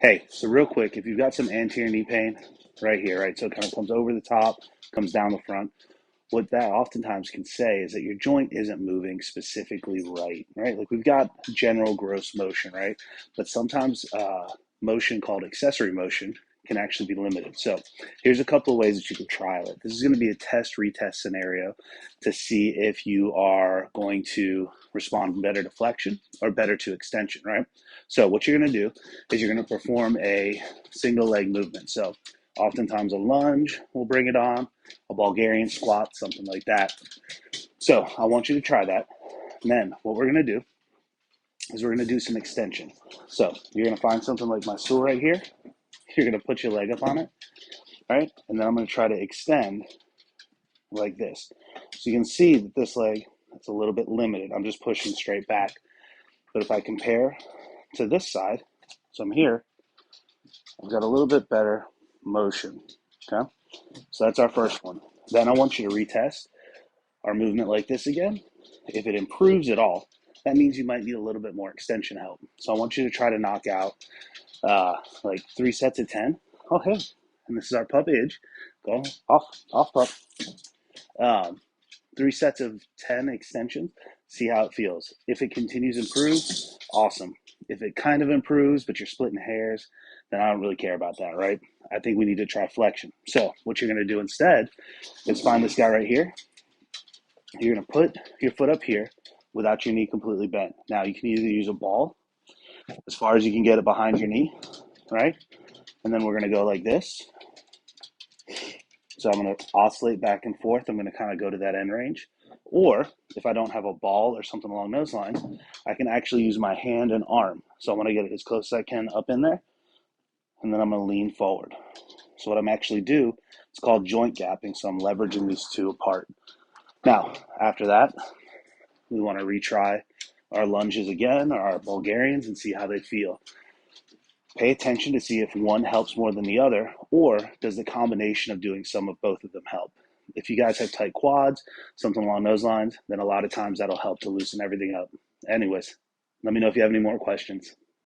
Hey, so real quick, if you've got some anterior knee pain right here, right, so it kind of comes over the top, comes down the front, what that oftentimes can say is that your joint isn't moving specifically right? Like we've got general gross motion, right? But sometimes motion called accessory motion can actually be limited. So here's a couple of ways that you can trial it. This is going to be a test retest scenario to see if you are going to respond better to flexion or better to extension, right? So what you're going to do is you're going to perform a single leg movement. So oftentimes a lunge will bring it on, a Bulgarian squat, something like that. So I want you to try that. And then what we're going to do is we're going to do some extension. So you're going to find something like my stool right here. You're going to put your leg up on it, right? And then I'm going to try to extend like this. So you can see that this leg, it's a little bit limited. I'm just pushing straight back. But if I compare to this side, so I'm here, I've got a little bit better motion, okay? So that's our first one. Then I want you to retest our movement like this again. If it improves at all, that means you might need a little bit more extension help. So I want you to try to knock out like 3 sets of 10. Oh, hey, and this is our pup age. Go off pup. 3 sets of 10 extensions. See how it feels. If it continues to improve, awesome. If it kind of improves, but you're splitting hairs, then I don't really care about that, right? I think we need to try flexion. So what you're going to do instead is find this guy right here. You're going to put your foot up here without your knee completely bent. Now, you can either use a ball as far as you can get it behind your knee, right? And then we're going to go like this. So I'm going to oscillate back and forth. I'm going to kind of go to that end range. Or if I don't have a ball or something along those lines, I can actually use my hand and arm. So I want to get it as close as I can up in there. And then I'm going to lean forward. So what I'm actually do, it's called joint gapping. So I'm leveraging these two apart. Now, after that, we want to retry our lunges again, or our Bulgarians, and see how they feel. Pay attention to see if one helps more than the other, or does the combination of doing some of both of them help? If you guys have tight quads, something along those lines, then a lot of times that'll help to loosen everything up. Anyways, let me know if you have any more questions.